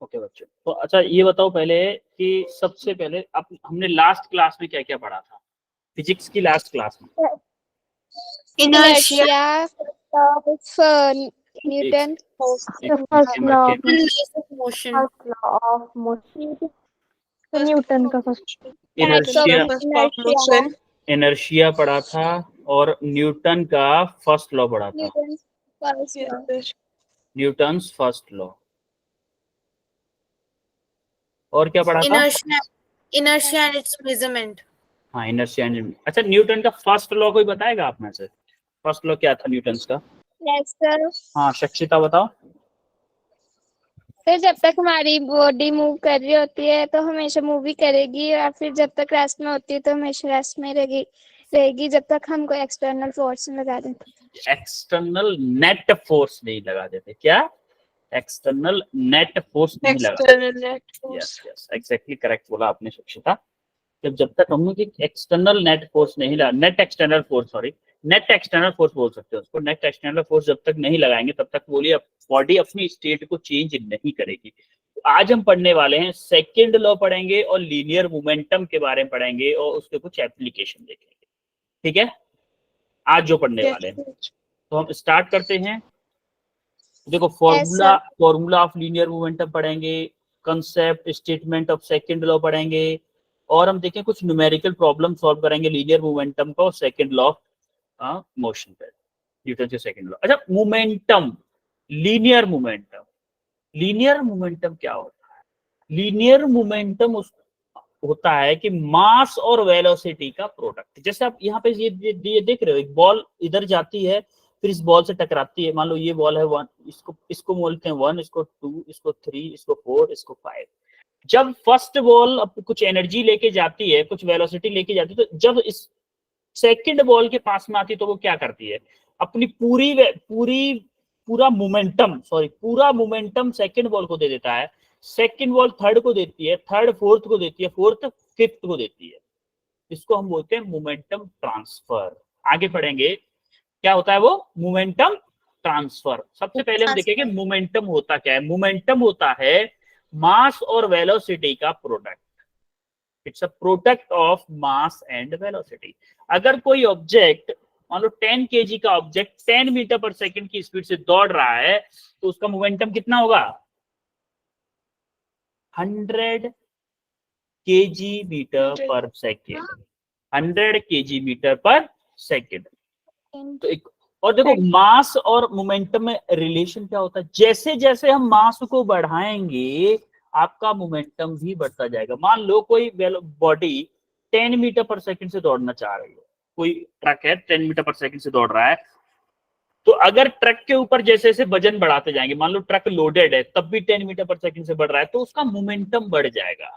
Okay बच्चों, तो अच्छा ये बताओ पहले कि सबसे पहले हमने लास्ट क्लास में क्या क्या पढ़ा था, फिजिक्स की लास्ट क्लास में? inertia Newton, first law of motion, motion, तो न्यूटन का फर्स्ट इनर्शिया, motion, इनर्शिया पढ़ा था और न्यूटन का फर्स्ट लॉ पढ़ा था, न्यूटन्स फर्स्ट लॉ। और क्या पढ़ा था? inertia and its measurement. हाँ, इनर्शिया एंड, अच्छा न्यूटन का फर्स्ट लॉ कोई बताएगा आप में से? फर्स्ट लॉ क्या था न्यूटन का? Yes, sir. हाँ शक्षिता बताओ। फिर जब तक हमारी बॉडी मूव कर रही होती है तो हमेशा मूव ही करेगी, और फिर जब तक रेस्ट में होती है तो हमेशा रेस्ट में रहेगी जब तक हम कोई एक्सटर्नल फोर्स नहीं लगा देते। एक्सटर्नल नेट फोर्स नहीं लगा देते, क्या? एक्सटर्नल नेट फोर्स नहीं लगा देते। यस यस, एग्जैक्टली करेक्ट बोला आपने शक्षिता। जब तक हम एक्सटर्नल नेट फोर्स नहीं लगा, net external force, sorry net external force बोल सकते हो उसको, नेट एक्सटर्नल फोर्स जब तक नहीं लगाएंगे तब तक बोलिए बॉडी अपनी स्टेट को चेंज नहीं करेगी। तो आज हम पढ़ने वाले हैं सेकंड लॉ पढ़ेंगे और लीनियर मोमेंटम के बारे में पढ़ेंगे और उसके कुछ एप्लीकेशन देखेंगे, ठीक है? आज जो पढ़ने वाले हैं, तो हम स्टार्ट करते हैं। देखो फॉर्मूला ऑफ लीनियर मोमेंटम पढ़ेंगे, concept statement of second law पढ़ेंगे, और हम देखें कुछ न्यूमेरिकल प्रॉब्लम सॉल्व करेंगे लीनियर मोमेंटम का और सेकंड लॉ ऑफ मोशन पे, न्यूटन के सेकंड लॉ। अच्छा momentum, linear momentum, linear momentum क्या होता है? लीनियर मोमेंटम होता है कि मास और वेलोसिटी का प्रोडक्ट। जैसे आप यहाँ पे ये देख रहे हो, एक बॉल इधर जाती है फिर इस बॉल से टकराती है, मान लो ये बॉल है 1, इसको बोलते हैं 1, इसको 2, इसको 3, इसको 4, इसको 5। जब फर्स्ट बॉल कुछ एनर्जी लेके जाती है, कुछ वेलोसिटी लेके जाती है, तो जब इस सेकंड बॉल के पास में आती है तो वो क्या करती है? अपनी पूरा मोमेंटम सेकंड बॉल को दे देता है, सेकंड बॉल थर्ड को देती है, थर्ड फोर्थ को देती है, फोर्थ फिफ्थ को देती है। इसको हम बोलते हैं मोमेंटम ट्रांसफर। आगे पढ़ेंगे क्या होता है वो मोमेंटम ट्रांसफर। सबसे पहले हम देखेंगे मोमेंटम होता क्या है। मोमेंटम होता है मास और वेलोसिटी का product. It's a product of mass and velocity. अगर कोई ऑब्जेक्ट, मान लो 10 kg का ऑब्जेक्ट 10 मीटर पर सेकंड की स्पीड से दौड़ रहा है, तो उसका मोमेंटम कितना होगा? 100 kg मीटर पर सेकंड, 100 kg मीटर पर सेकंड। तो एक और देखो मास और मोमेंटम में रिलेशन क्या होता है? जैसे जैसे हम मास को बढ़ाएंगे आपका मोमेंटम भी बढ़ता जाएगा। मान लो कोई बॉडी 10 मीटर पर सेकंड से दौड़ना चाह रही है, कोई ट्रक है 10 मीटर पर सेकंड से दौड़ रहा है, तो अगर ट्रक के ऊपर जैसे जैसे वजन बढ़ाते जाएंगे, मान लो ट्रक लोडेड है तब भी 10 मीटर पर सेकंड से बढ़ रहा है, तो उसका मोमेंटम बढ़ जाएगा।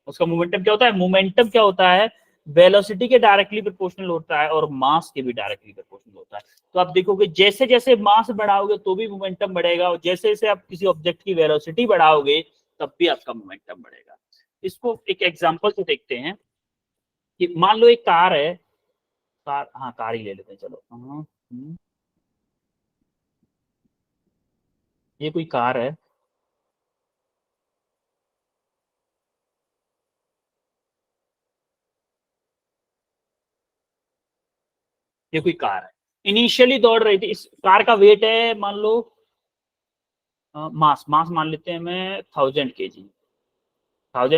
उसका मोमेंटम क्या होता है? मोमेंटम क्या होता है? वेलोसिटी के डायरेक्टली प्रोपोर्शनल होता है और मास के भी डायरेक्टली प्रोपोर्शनल होता है। तो आप देखोगे जैसे जैसे मास बढ़ाओगे तो भी मोमेंटम बढ़ेगा, और जैसे जैसे आप किसी ऑब्जेक्ट की वेलोसिटी बढ़ाओगे तब भी आपका मोमेंटम बढ़ेगा। इसको एक एग्जांपल से देखते हैं कि मान लो एक कार है, कार ही ले लेते हैं चलो। ये कोई कार है, ये कोई कार है, इनिशियली दौड़ रही थी। इस कार का वेट है मान लो मास मान लेते हैं मैं 1000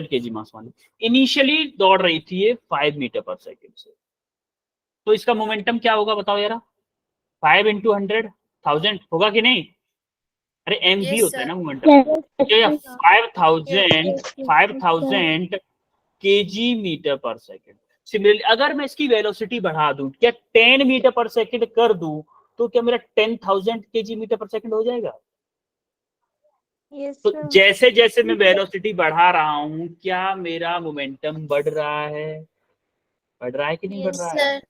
kg मास मान लो। इनिशियली दौड़ रही थी ये 5 मीटर पर सेकंड से, तो इसका मोमेंटम क्या होगा बताओ जरा? 5 इंटू 100,000 होगा कि नहीं? अरे एम भी होता है ना मोमेंटम। 5000 kg मीटर पर सेकंड। सिमिलरली अगर मैं इसकी वेलोसिटी बढ़ा दूं, क्या 10 मीटर पर सेकंड कर दूं, तो क्या मेरा 10,000 kg मीटर पर सेकंड हो जाएगा? तो जैसे जैसे मैं वेलोसिटी बढ़ा रहा हूं, क्या मेरा मोमेंटम बढ़ रहा है कि नहीं बढ़ रहा है?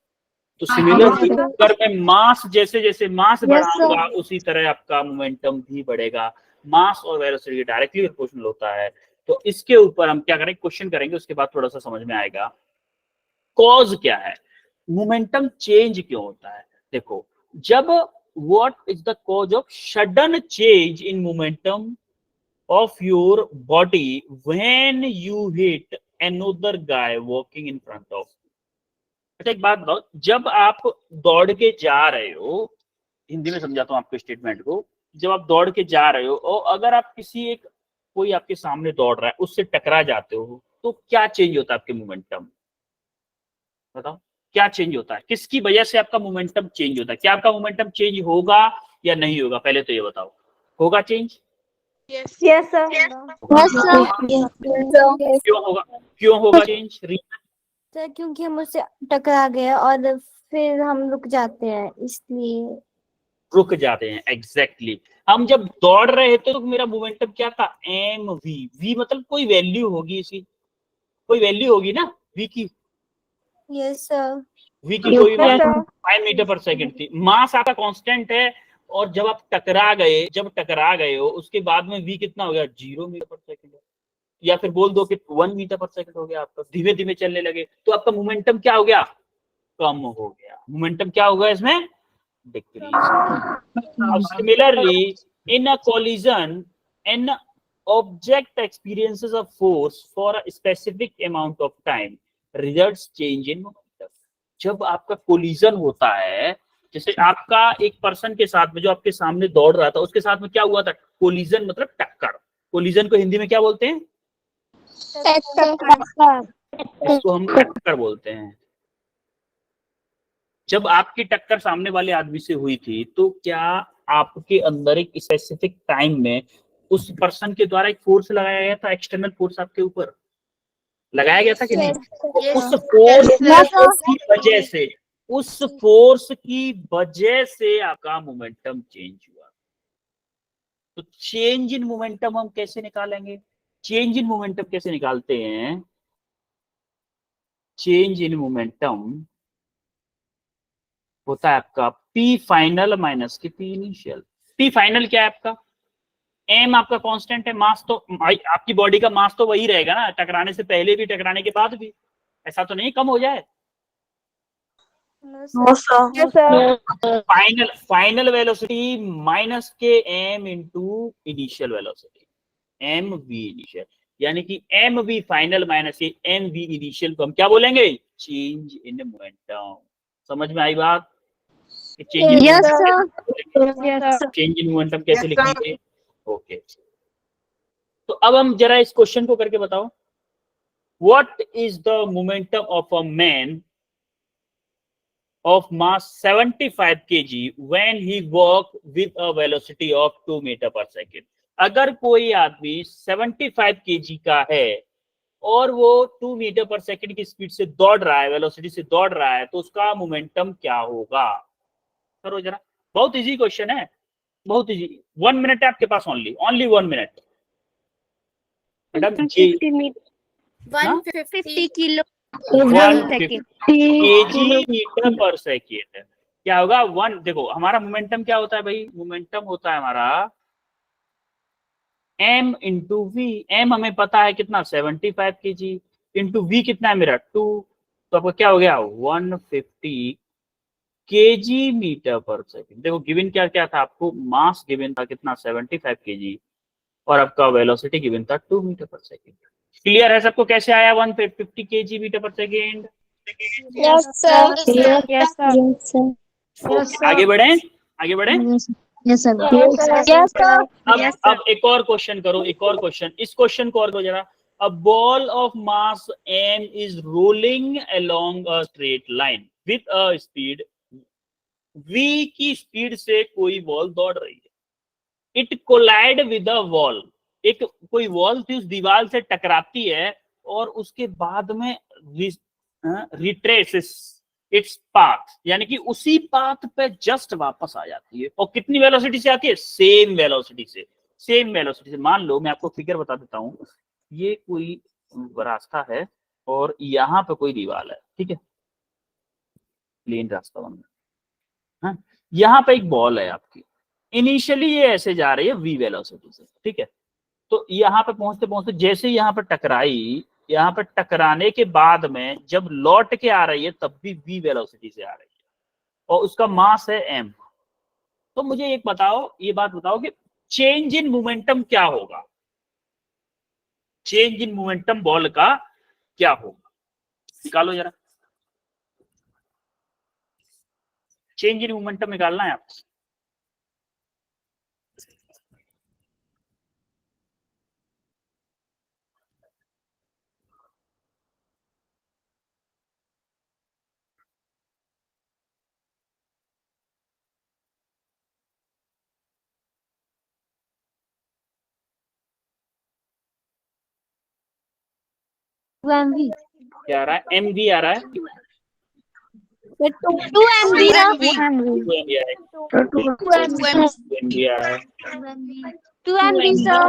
तो सिमिलरली अगर मैं मास जैसे जैसे मास बढ़ाऊंगा उसी तरह आपका मोमेंटम भी बढ़ेगा। मास और वेलोसिटी डायरेक्टली प्रोपोर्शनल होता है। तो इसके ऊपर हम क्या करेंगे, क्वेश्चन करेंगे, उसके बाद थोड़ा सा समझ में आएगा कॉज क्या है, मोमेंटम चेंज क्यों होता है। देखो जब what is the cause of sudden change in momentum of your body when you hit another guy walking in front of you. अच्छा एक बात बताओ, जब आप दौड़ के जा रहे हो, हिंदी में समझाता हूँ आपके स्टेटमेंट को, जब आप दौड़ के जा रहे हो और अगर आप कोई आपके सामने दौड़ रहा है उससे टकरा जाते हो तो क्या चेंज होता है आपके मोमेंटम? बताओ क्या चेंज होता है, किसकी वजह से आपका मोमेंटम चेंज होता है? क्या आपका मोमेंटम चेंज होगा या नहीं होगा? पहले तो ये बताओ, होगा change? Yes, sir. Yes, sir. क्यों होगा चेंज? सर क्योंकि हम उससे टकरा गए और फिर हम रुक जाते हैं, इसलिए रुक जाते हैं, एग्जैक्टली हम जब दौड़ रहे थे तो मेरा मोमेंटम क्या था? M we. वी मतलब कोई वैल्यू होगी, इसकी कोई वैल्यू होगी ना वी की। Yes sir. वी की कोई 5 मीटर पर सेकंड थी। मास आपका कांस्टेंट है और जब आप टकरा गए हो उसके बाद में वी कितना हो गया? 0 मीटर पर सेकंड। या फिर बोल दो कि 1 मीटर पर सेकंड हो गया आपका। धीमे धीमे चलने लगे तो आपका मोमेंटम क्या हो गया? कम हो गया। मोमेंटम क्या होगा इसमें? Decrease. Similarly in a collision an object experiences a force for a specific amount of time, results change in momentum. जब आपका कोलिजन होता है, जैसे आपका एक पर्सन के साथ में जो आपके सामने दौड़ रहा था उसके साथ में क्या हुआ था? कोलिजन मतलब टक्कर। कोलिजन को हिंदी में क्या बोलते हैं? इसको हम टक्कर बोलते हैं। जब आपकी टक्कर सामने वाले आदमी से हुई थी तो क्या आपके अंदर एक स्पेसिफिक टाइम में उस पर्सन के द्वारा एक फोर्स लगाया गया था? एक्सटर्नल फोर्स आपके ऊपर लगाया गया था कि नहीं? उस फोर्स की वजह से आपका मोमेंटम चेंज हुआ। तो चेंज इन मोमेंटम हम कैसे निकालेंगे? चेंज इन मोमेंटम कैसे निकालते हैं? चेंज इन मोमेंटम होता है आपका पी फाइनल माइनस के पी इनिशियल। पी फाइनल क्या है आपका? एम आपका कांस्टेंट है, मास तो आपकी बॉडी का मास तो वही रहेगा ना, टकराने से पहले भी टकराने के बाद भी। ऐसा तो नहीं कम हो जाए। फाइनल वेलोसिटी माइनस के M into initial velocity, M V initial, यानी कि एम वी फाइनल माइनस के एम वी इनिशियल को हम क्या बोलेंगे? Change in momentum. समझ में आई बात? चेंज इन मोमेंटम कैसे लिखेंगे? ओके तो अब हम जरा इस क्वेश्चन को करके बताओ। What is the momentum of a man of mass 75 kg when he walk with a velocity of 2 meter per second। अगर कोई आदमी 75 kg का है और वो 2 मीटर पर सेकंड की स्पीड से दौड़ रहा है, वेलोसिटी से दौड़ रहा है, तो उसका मोमेंटम क्या होगा? करो जरा, बहुत इजी क्वेश्चन है, बहुत इजी। 1 मिनट है आपके पास, ओनली 1 मिनट। मैडम जी 150 किलो केजी मीटर पर सेकेंड क्या होगा? 1। देखो हमारा मोमेंटम क्या होता है भाई? मोमेंटम होता है हमारा m इंटू वी। m हमें पता है कितना? 75 केजी इंटू वी कितना है मेरा? 2। तो आपका क्या हो गया? 150 केजी मीटर पर सेकेंड। देखो गिवन क्या क्या था आपको? मास गिवन था कितना? 75 केजी और आपका वेलोसिटी गिवन था 2 मीटर पर सेकेंड। क्लियर है सबको कैसे आया 150 केजी मीटर पर सेकेंड? Yes sir. आगे बढ़े। Yes sir. अब एक और क्वेश्चन करो, एक और क्वेश्चन। इस क्वेश्चन को और करो जरा। A ball of mass m is rolling along a straight line with a speed v की स्पीड से कोई बॉल दौड़ रही है। It collide with a wall. एक कोई वॉल थी, उस दीवार से टकराती है और उसके बाद में रिट्रेसेस इट्स पाथ, यानी कि उसी पाथ पे जस्ट वापस आ जाती है। और कितनी वेलोसिटी से आती है? सेम वेलोसिटी से। सेम वेलोसिटी से। मान लो मैं आपको फिगर बता देता हूँ, ये कोई रास्ता है और यहाँ पे कोई दीवार है, ठीक है, प्लेन रास्ता बन रहा है। यहाँ पे एक बॉल है आपकी, इनिशियली ये ऐसे जा रही है v वेलोसिटी से, ठीक है। तो यहाँ पे पहुंचते पहुंचते जैसे यहाँ पे टकराई, यहाँ पे टकराने के बाद में जब लौट के आ रही है तब भी v वेलोसिटी से आ रही है और उसका मास है m। तो मुझे एक बताओ, ये बात बताओ कि चेंज इन मोमेंटम क्या होगा? चेंज इन मोमेंटम बॉल का क्या होगा, निकालो जरा। चेंज इन मोमेंटम निकालना है आपको। MV क्या आ रहा है, एम वी आ रहा है, 2 MV ना 2 MV आ रहा है, 2 MV आ रहा है। 2 MV sir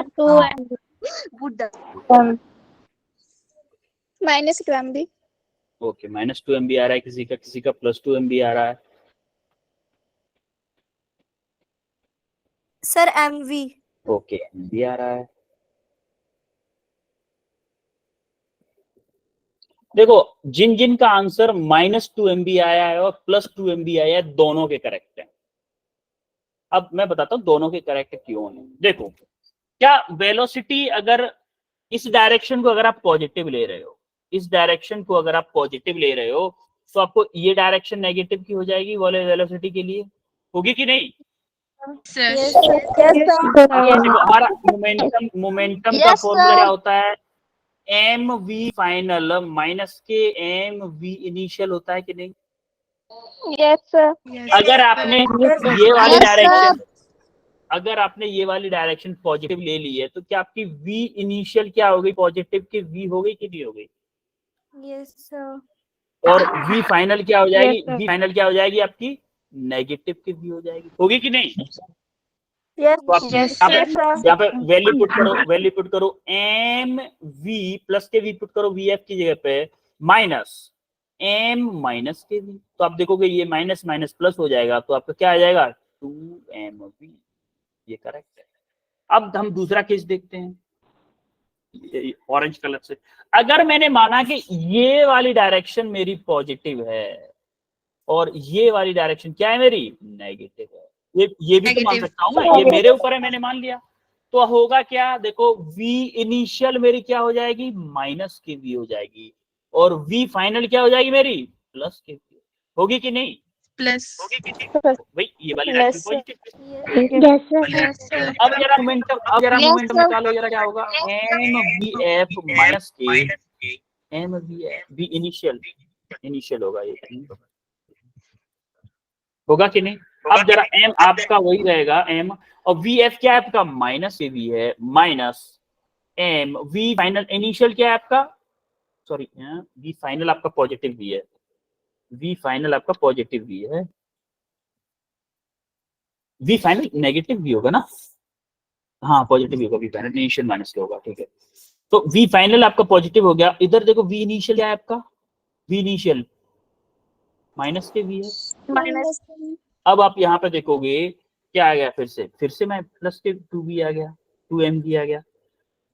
-2 MB। Okay, -2 MB आ रहा है किसी का +2 MB आ रहा है। सर MV ओके, MB आ रहा है। देखो जिन जिन का आंसर -2 MB आया है और +2 MB आया है, दोनों के करेक्ट है। अब मैं बताता हूं दोनों के करेक्ट क्यों है। देखो, क्या वेलोसिटी अगर इस डायरेक्शन को अगर आप पॉजिटिव ले रहे हो, इस डायरेक्शन को अगर आप पॉजिटिव ले रहे हो, तो आपको ये डायरेक्शन नेगेटिव की हो जाएगी वाले वेलोसिटी के लिए, होगी कि नहीं? यस देखो हमारा मोमेंटम का फॉर्मूला क्या होता है, एम वी फाइनल माइनस के एम वी इनिशियल होता है कि नहीं? Yes sir. अगर आपने ये वाली डायरेक्शन अगर आपने ये वाली डायरेक्शन पॉजिटिव ले ली है, तो क्या आपकी v इनिशियल क्या हो गई, पॉजिटिव की v हो गई कि नहीं हो गई? यस सर और v फाइनल क्या हो जाएगी, v फाइनल क्या हो जाएगी आपकी, नेगेटिव की v हो जाएगी, होगी कि नहीं? तो आप यहाँ पे वैल्यू पुट करो एम वी प्लस के वी पुट करो वी एफ की जगह पे माइनस एम माइनस के वी, तो आप देखोगे ये माइनस माइनस प्लस हो जाएगा, तो आपका क्या आ जाएगा 2mv, ये करेक्ट है। अब हम दूसरा केस देखते हैं ऑरेंज कलर से। अगर मैंने माना कि ये वाली डायरेक्शन मेरी पॉजिटिव है और ये वाली डायरेक्शन क्या है मेरी, नेगेटिव है, ये भी तो मान सकता हूँ मैं, ये मेरे ऊपर है, मैंने मान लिया। तो होगा क्या, देखो v इनिशियल मेरी क्या हो जाएगी, माइनस के v हो जाएगी, और v फाइनल क्या हो जाएगी मेरी, प्लस के v, होगी कि नहीं? होगी कि नहीं भाई, ये वाली डायरेक्शन पॉजिटिव। अब जरा मोमेंटम निकालो जरा, क्या होगा, एम वी एफ माइनस के एम वी इनिशियल होगा, ये होगा कि नहीं? अब जरा एम आपका वही रहेगा एम, और वी एफ क्या है आपका, माइनस के वी है, minus M V final initial क्या है आपका, सॉरी वी फाइनल आपका पॉजिटिव वी है, वी फाइनल आपका पॉजिटिव वी है, वी फाइनल नेगेटिव वी होगा ना, हाँ पॉजिटिव वी होगा, वी फाइनल इनिशियल माइनस के होगा, ठीक है। तो वी फाइनल आपका पॉजिटिव हो गया, इधर देखो वी इनिशियल क्या है आपका, वी इनिशियल माइनस के वी है। अब आप यहाँ पे देखोगे क्या आ गया, फिर से मैं प्लस के 2b आ गया, 2mb आ गया,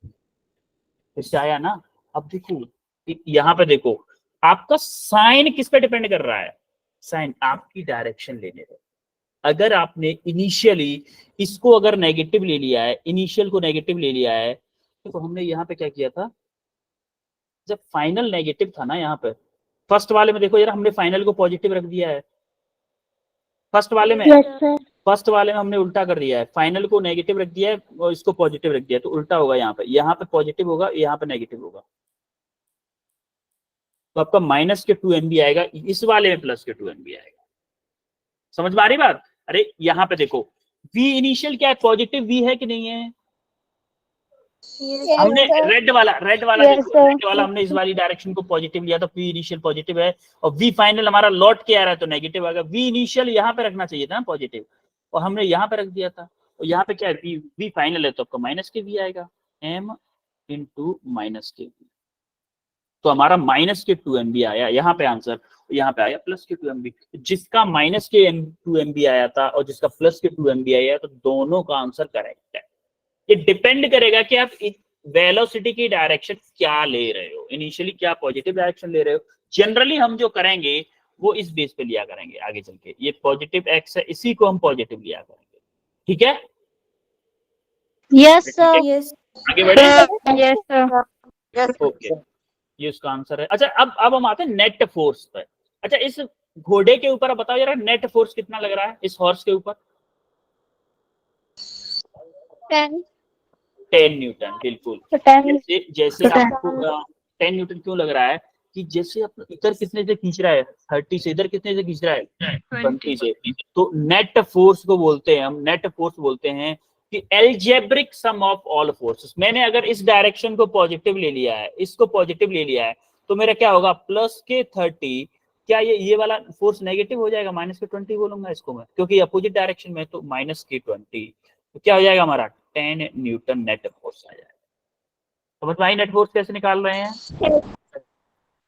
फिर से आया ना। अब देखो यहाँ पे देखो आपका साइन किस पे डिपेंड कर रहा है, साइन आपकी डायरेक्शन लेने पे। अगर आपने इनिशियली इसको अगर नेगेटिव ले लिया है, इनिशियल को नेगेटिव ले लिया है, तो हमने यहाँ पे क्या किया था, जब फाइनल नेगेटिव था ना, यहाँ पे फर्स्ट वाले में देखो यार, हमने फाइनल को पॉजिटिव रख दिया है, फर्स्ट वाले में हमने उल्टा कर दिया है, फाइनल को नेगेटिव रख दिया है और इसको पॉजिटिव रख दिया है, तो उल्टा होगा, यहाँ पे पॉजिटिव होगा, यहाँ पे नेगेटिव होगा, तो आपका माइनस के 2mb आएगा, इस वाले में प्लस के 2mb आएगा। समझ में आ रही बात? अरे यहाँ पे देखो v इनिशियल क्या है, पॉजिटिव v है कि नहीं है? हमने रेड वाला हमने इस वाली डायरेक्शन को पॉजिटिव लिया, तो v इनिशियल पॉजिटिव है, और v फाइनल हमारा लौट के आ रहा है तो नेगेटिव आएगा। v इनिशियल यहाँ पे रखना चाहिए था ना पॉजिटिव, और हमने यहाँ पे रख दिया था, और यहाँ पे क्या है, v फाइनल है तो आपका माइनस के v आएगा, m इंटू माइनस के v, तो हमारा माइनस के 2mb आया यहाँ पे आंसर, यहाँ पे आया प्लस के 2mb। जिसका माइनस के 2mb आया था और जिसका प्लस के 2mb आया, तो दोनों का आंसर करेक्ट है। ये डिपेंड करेगा कि आप वेलोसिटी की डायरेक्शन क्या ले रहे हो, इनिशियली क्या पॉजिटिव डायरेक्शन ले रहे हो। जनरली हम जो करेंगे वो इस बेस पे लिया करेंगे आगे चल के, ये पॉजिटिव एक्स है, इसी को हम पॉजिटिव लिया करेंगे, ठीक है? यस सर, यस आगे बढ़े? Yes sir. ओके, ये उसका आंसर है। अच्छा, अब हम आते हैं नेट फोर्स पर। अच्छा, इस घोड़े के ऊपर आप बताओ जरा, नेट फोर्स कितना लग रहा है इस हॉर्स के ऊपर? 10 10 न्यूटन, बिल्कुल। 10 जैसे जैसे आपको 10 न्यूटन क्यों लग रहा है कि जैसे आप इधर कितने से खींच रहा है 30 से, इधर कितने से खींच रहा है 20 से, तो नेट फोर्स को बोलते हैं हम, नेट फोर्स बोलते हैं कि algebraic sum of all forces. मैंने अगर इस डायरेक्शन को पॉजिटिव ले लिया है, इसको पॉजिटिव ले लिया है, तो मेरा क्या होगा प्लस के 30, क्या ये वाला फोर्स नेगेटिव हो जाएगा, माइनस के 20 बोलूंगा इसको मैं, क्योंकि अपोजिट डायरेक्शन में, तो माइनस के 20, तो क्या हो जाएगा हमारा 10 न्यूटन नेट फोर्स आ जाएगा। समझ में आई नेट फोर्स कैसे निकाल रहे हैं?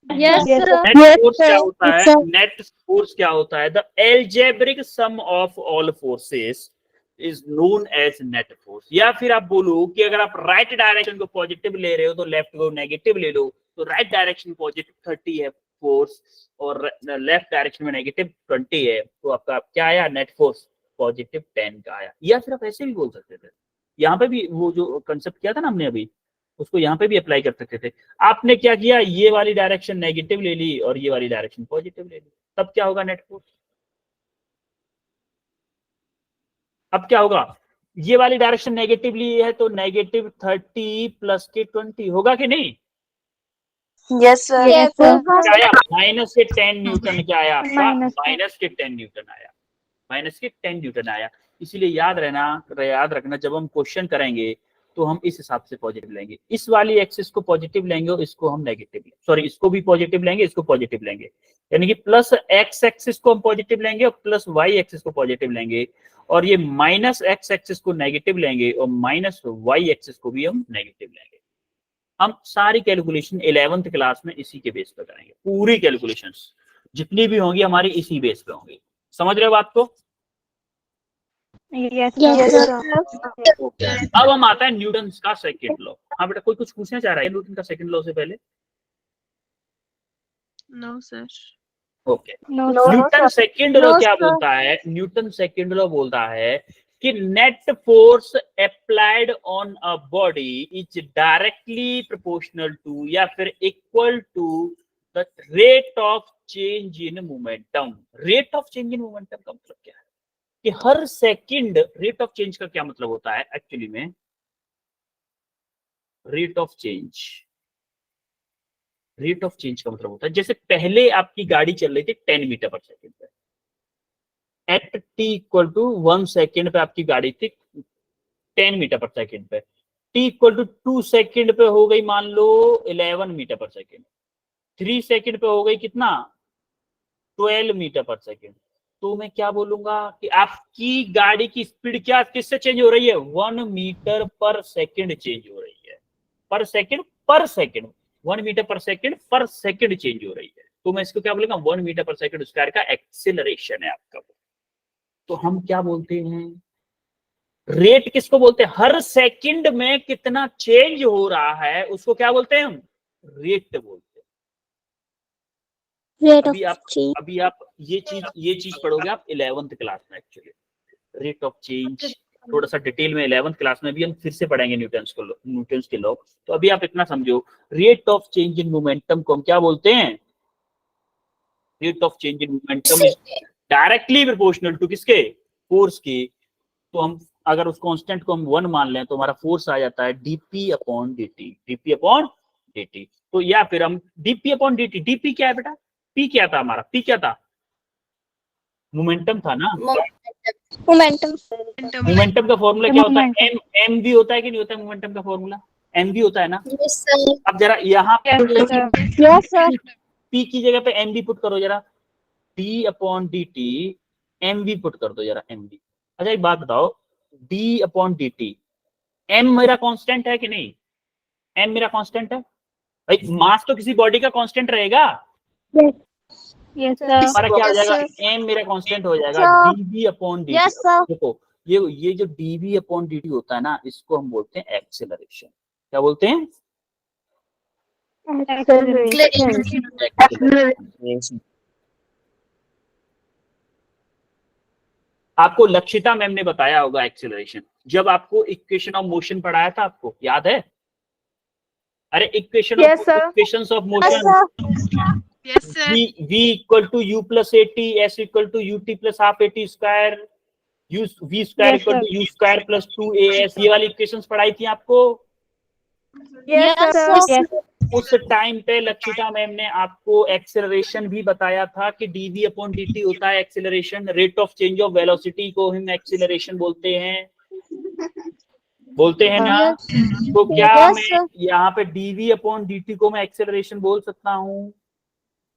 Yes sir. नेट फोर्स क्या होता है? नेट फोर्स क्या होता है? The algebraic sum of all forces is known as net force. या फिर आप बोलो कि अगर आप राइट डायरेक्शन को पॉजिटिव ले रहे हो तो लेफ्ट को नेगेटिव ले लो, तो राइट डायरेक्शन पॉजिटिव 30 है फोर्स और लेफ्ट डायरेक्शन में नेगेटिव 20 है, तो आपका क्या आया नेट फोर्स? पॉजिटिव 10 का आया। या फिर आप ऐसे भी बोल सकते थे, यहाँ पे भी वो जो कंसेप्ट किया था ना हमने अभी, उसको यहाँ पे भी अप्लाई कर सकते थे। आपने क्या किया, ये वाली डायरेक्शन नेगेटिव ले ली और ये वाली डायरेक्शन पॉजिटिव ले ली, तब क्या होगा नेट फोर्स? अब क्या होगा, ये वाली डायरेक्शन नेगेटिव ली है तो नेगेटिव 30 प्लस के 20 होगा कि नहीं? Yes sir. क्या आया? माइनस के 10 न्यूटन। क्या आया आपका? माइनस के 10 न्यूटन आया, माइनस के 10 न्यूटन आया। इसीलिए याद रखना जब हम क्वेश्चन करेंगे तो हम इस हिसाब से पॉजिटिव लेंगे, इस वाली एक्सिस को पॉजिटिव लेंगे और इसको हम नेगेटिव लेंगे, सॉरी इसको भी पॉजिटिव लेंगे, इसको पॉजिटिव लेंगे, यानी कि प्लस एक्स एक्सिस को हम पॉजिटिव लेंगे और प्लस वाई एक्सिस को पॉजिटिव लेंगे, और ये माइनस एक्स एक्सिस को नेगेटिव लेंगे और माइनस वाई एक्सिस को भी हम नेगेटिव लेंगे। हम सारी कैलकुलेशन 11th क्लास में इसी के बेस पर करेंगे, पूरी कैलकुलेशंस जितनी भी होंगी हमारी इसी बेस पे होंगी। समझ रहे हो बात को? यस अब हम आता है न्यूटन का सेकंड लॉ। हाँ बेटा, कोई कुछ पूछना चाह रहा है न्यूटन का सेकंड लॉ से पहले? No sir. Okay, Newton second law क्या बोलता है? न्यूटन सेकंड लॉ बोलता है कि net force applied on a body is directly proportional to या फिर equal to the rate of change in momentum. Rate of change in momentum का मतलब क्या है कि हर सेकंड, रेट ऑफ चेंज का क्या मतलब होता है एक्चुअली में? रेट ऑफ चेंज का मतलब होता है जैसे पहले आपकी गाड़ी चल रही थी 10 मीटर पर सेकंड पे, at T equal to 1 second पे आपकी गाड़ी थी 10 मीटर पर सेकंड पे, टी इक्वल टू 2 सेकंड पे हो गई मान लो 11 मीटर पर सेकंड, 3 सेकंड पे हो गई कितना 12 मीटर पर सेकंड। तो मैं क्या बोलूंगा कि आपकी गाड़ी की स्पीड क्या किससे चेंज हो रही है? 1 मीटर पर सेकंड चेंज हो रही है, पर सेकंड 1 मीटर पर सेकंड चेंज हो रही है। तो मैं इसको क्या बोलूंगा 1 मीटर पर सेकंड स्क्वायर का एक्सीलरेशन है आपका। तो हम क्या बोलते हैं, रेट किसको बोलते हैं? हर सेकंड में कितना चेंज हो रहा है उसको क्या बोलते हैं हम? रेट बोलते हैं। अभी आप ये चीज पढ़ोगे आप 11th क्लास में एक्चुअली, रेट ऑफ चेंज थोड़ा सा डिटेल में 11th क्लास में भी हम फिर से पढ़ेंगे न्यूटन्स के लॉ। तो अभी आप इतना समझो, rate of change in momentum को हम क्या बोलते हैं? Rate of change in momentum is directly proportional to किसके? फोर्स के। तो हम अगर उस कांस्टेंट को हम 1 मान लें तो हमारा फोर्स आ जाता है डीपी अपॉन dt। तो या फिर हम डीपी अपॉन dt, डीपी क्या है बेटा? पी क्या था हमारा? पी क्या था? मोमेंटम था ना। मोमेंटम का फॉर्मूला क्या होता है? एम वी होता है कि नहीं होता है? मोमेंटम का फॉर्मूला एम वी होता है ना। अब जरा यहाँ पी की जगह पे एम वी पुट करो जरा, D upon D T M V put कर दो जरा, एम वी। अच्छा एक बात बताओ, D upon D T, M मेरा कांस्टेंट है कि नहीं? एम मेरा कांस्टेंट है भाई, मास तो किसी बॉडी का कांस्टेंट रहेगा। हमारा क्या हो जाएगा? एम मेरा कांस्टेंट हो जाएगा डीवी अपॉन डी टी। देखो ये जो डीवी अपॉन डी टी होता है ना, इसको हम बोलते हैं एक्सेलरेशन। क्या बोलते हैं? आपको लक्षिता मैम ने बताया होगा एक्सेलरेशन, जब आपको इक्वेशन ऑफ मोशन पढ़ाया था, आपको याद है? अरे equation Yes, of sir. Equations of Yes, motion, sir. Yes, sir. v equal to u plus at, s equal to ut plus half at square, u v square Yes, equal sir. to u square plus 2as, ये वाली equations पढ़ाई थी आपको। Yes, Yes, sir. sir. Yes. उस time पे Lakshita ma'am ने आपको acceleration भी बताया था कि dv अपॉन dt होता है acceleration, rate of change of velocity को हम एक्सेलरेशन बोलते हैं ना। Yes. तो क्या Yes, मैं sir. यहाँ पे dv अपॉन dt को मैं एक्सेलरेशन बोल सकता हूँ?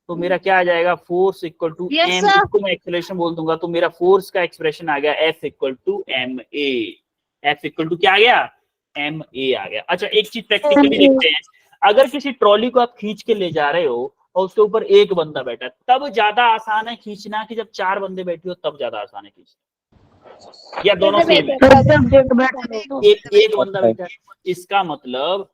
तो मेरा क्या आ जाएगा, force equal to Yes, M, sir. इसको मैं एक्सेलरेशन बोल दूंगा तो मेरा फोर्स का एक्सप्रेशन आ गया F equal to M A. F equal to क्या आ गया, एम ए आ गया। अच्छा एक चीज प्रैक्टिकली देखते हैं, अगर किसी ट्रॉली को आप खींच के ले जा रहे हो और उसके ऊपर एक बंदा बैठा है, तब ज्यादा आसान है खींचना कि जब 4 बंदे बैठे हो तब ज्यादा आसान है खींचना, या दोनों सेम है? एक बंदा बैठा है, इसका मतलब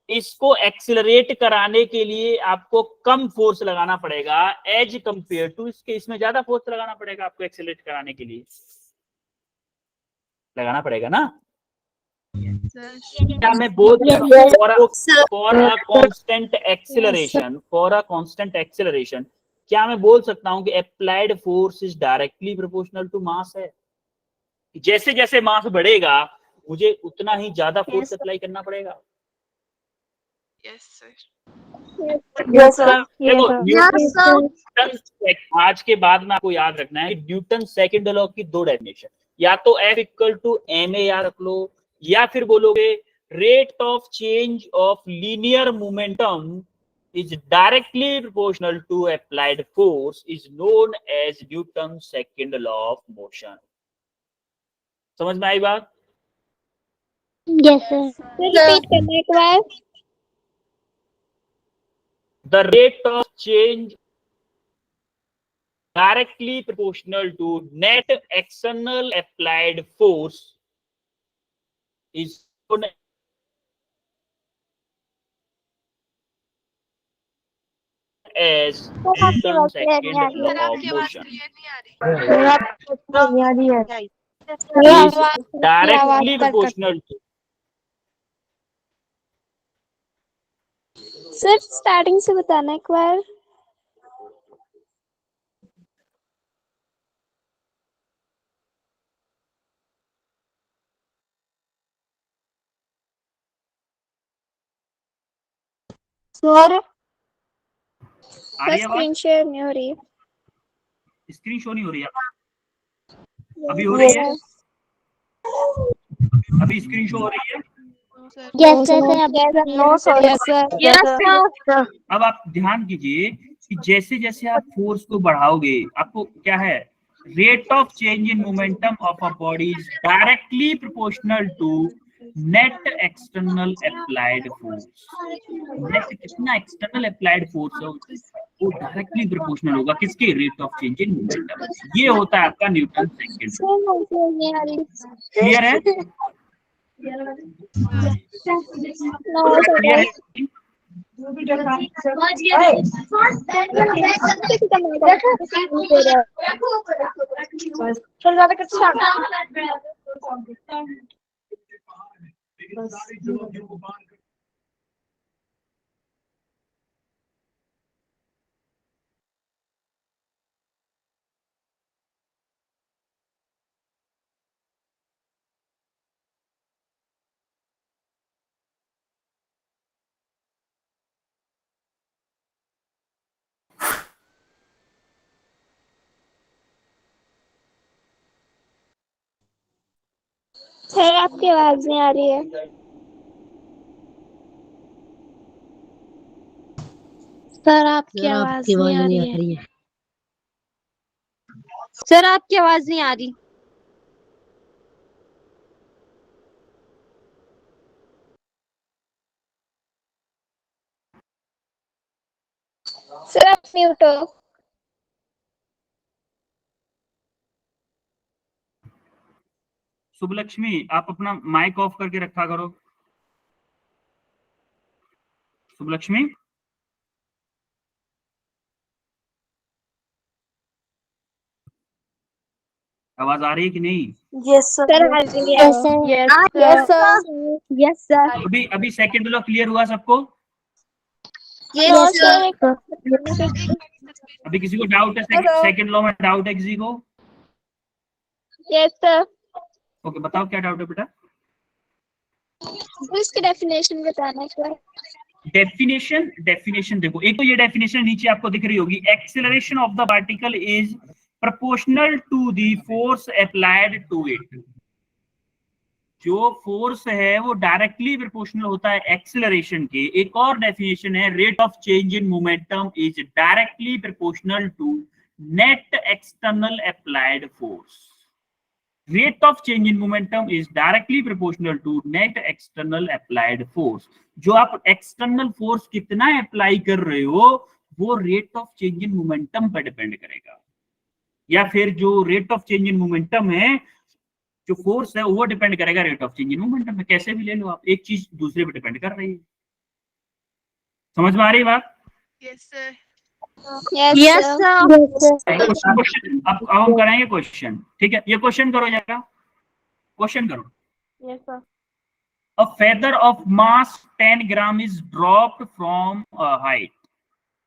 इसको एक्सिलरेट कराने के लिए आपको कम फोर्स लगाना पड़ेगा एज कंपेयर टू इसके, इसमें ज्यादा फोर्स लगाना पड़ेगा आपको एक्सिलरेट कराने के लिए, लगाना पड़ेगा ना। क्या मैं बोल फॉर अ कांस्टेंट एक्सिलरेशन, क्या मैं बोल सकता हूं कि applied force is directly proportional to mass है? जैसे जैसे मास बढ़ेगा मुझे उतना ही ज्यादा फोर्स अप्लाई करना पड़ेगा। Yes, sir. Yes, sir. देखो Yes, sir. न्यूटन, आज के बाद में आपको याद रखना है कि न्यूटन सेकंड लॉ की 2 डेफिनेशन, या तो F equal to M A याद रख लो, या फिर बोलोगे rate of change of linear momentum is directly proportional to applied force is known as Newton's second law of motion। समझ में आई बात? Yes, sir. रिपीट करना एक बार। The rate of change directly proportional to net external applied force is known as Newton's second law of motion। Is directly proportional to, sir starting से बताना एक बार। Sir. आ रही है स्क्रीन शेयर नहीं हो रही है। स्क्रीन शो नहीं हो रही है, अभी हो रही है, अभी स्क्रीन शो हो रही है। Yes, sir. No, sir. Yes, sir. Yes, sir. अब आप ध्यान कीजिए कि जैसे जैसे आप फोर्स को बढ़ाओगे आपको क्या है, rate of change in momentum of a body is directly proportional to net external applied force. Net कितना एक्सटर्नल अप्लाइड फोर्स है वो डायरेक्टली प्रोपोर्शनल होगा किसके, rate of change in momentum. ये होता है आपका न्यूटन सेकंड। क्लियर है? क्लियर है? सर आपकी आवाज नहीं आ रही है। सर आपकी आवाज नहीं आ रही है। सर आपकी आवाज नहीं आ रही। सर आप म्यूट हो। शुभलक्ष्मी आप अपना माइक ऑफ करके रखा करो। शुभलक्ष्मी आवाज आ रही है कि नहीं? सर आ रही है। Yes, sir. Yes, sir. Yes sir. अभी अभी सेकंड लॉ क्लियर हुआ सबको? Yes, sir. अभी किसी को डाउट है? सेकंड लॉ में डाउट है किसी को? Yes sir. ओके, बताओ क्या डाउट है बेटा? इसकी डेफिनेशन बताना सर। डेफिनेशन देखो, एक तो ये डेफिनेशन नीचे आपको दिख रही होगी, acceleration of the particle is proportional to the force applied to it. जो फोर्स है वो डायरेक्टली प्रोपोर्शनल होता है एक्सेलरेशन के। एक और डेफिनेशन है, rate of change in momentum is directly proportional to net external applied force. Rate of change in momentum is directly proportional to net external applied force. जो आप एक्सटर्नल फोर्स कितना apply कर रहे हो वो rate of change in momentum पर depend करेगा, या फिर जो rate of change in momentum है, जो फोर्स है वो डिपेंड करेगा rate of change in momentum में। कैसे भी ले लो आप, एक चीज दूसरे पर डिपेंड कर रही है। समझ में आ रही है बात? Yes, sir. Yes sir. Question अब हम करेंगे क्वेश्चन, ठीक है? ये क्वेश्चन करो जरा, क्वेश्चन करो। Yes, sir. A feather of mass 10 gram is dropped from a height.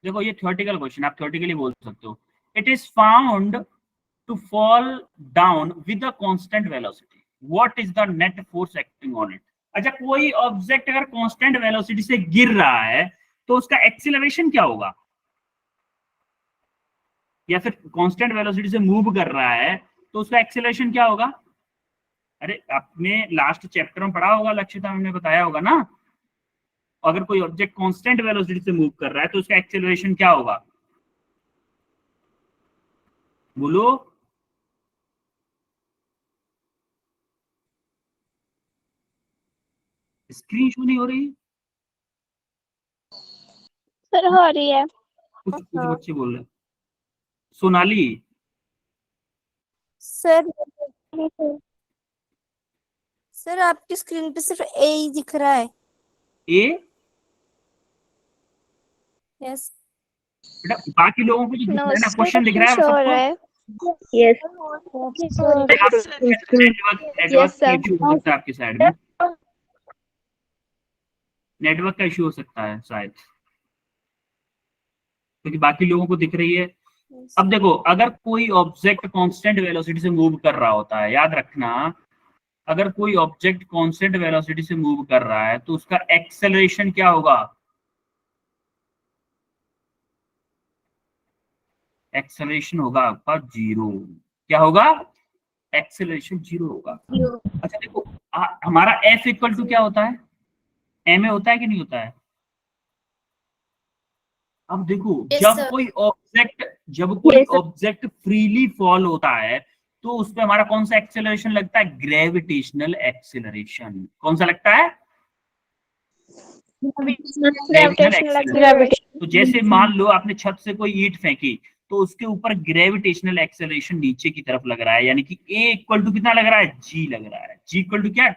देखो ये थ्योरेटिकल क्वेश्चन, आप थ्योरेटिकली बोल सकते हो। It is found to fall down with a constant velocity. What is the net force acting on it? अच्छा, कोई object अगर constant velocity से गिर रहा है तो उसका एक्सीलरेशन क्या होगा? या फिर कांस्टेंट वेलोसिटी से मूव कर रहा है तो उसका एक्सीलरेशन क्या होगा? अरे आपने लास्ट चैप्टर में पढ़ा होगा, लक्षिता मैम ने बताया होगा ना, अगर कोई ऑब्जेक्ट कांस्टेंट वेलोसिटी से मूव कर रहा है तो उसका एक्सेलरेशन क्या होगा? बोलो। स्क्रीन शो नहीं हो रही? सर हो रही है। कुछ बच्चे बोल रहे हैं। सोनाली, सर आपकी स्क्रीन पे सिर्फ ए ही दिख रहा है। ए यस बेटा, बाकी लोगों को जो दिख रहा है ना, क्वेश्चन दिख रहा है शो हो सबको? रहा है। यस नेटवर्क Yes, का sir. इशू हो सकता है आपकी साइड में, नेटवर्क का इशू हो सकता है शायद, क्योंकि बाकी लोगों को दिख रही है। अब देखो, अगर कोई ऑब्जेक्ट कांस्टेंट वेलोसिटी से मूव कर रहा होता है, याद रखना, अगर कोई ऑब्जेक्ट कांस्टेंट वेलोसिटी से मूव कर रहा है तो उसका एक्सेलरेशन क्या होगा? एक्सेलरेशन होगा आपका जीरो। क्या होगा? एक्सेलरेशन जीरो होगा। अच्छा देखो, हमारा एफ इक्वल टू क्या होता है? एम ए होता है कि नहीं होता है? अब देखो, Yes, जब sir. कोई ऑब्जेक्ट फ्रीली फॉल होता है तो उसमें हमारा कौन सा एक्सेलरेशन लगता है? Gravitational acceleration. कौन सा लगता है? Gravitational acceleration. तो जैसे मान लो आपने छत से कोई ईंट फेंकी तो उसके ऊपर ग्रेविटेशनल एक्सेलरेशन नीचे की तरफ लग रहा है, यानी कि ए इक्वल टू कितना लग रहा है? जी लग रहा है। जी इक्वल टू क्या?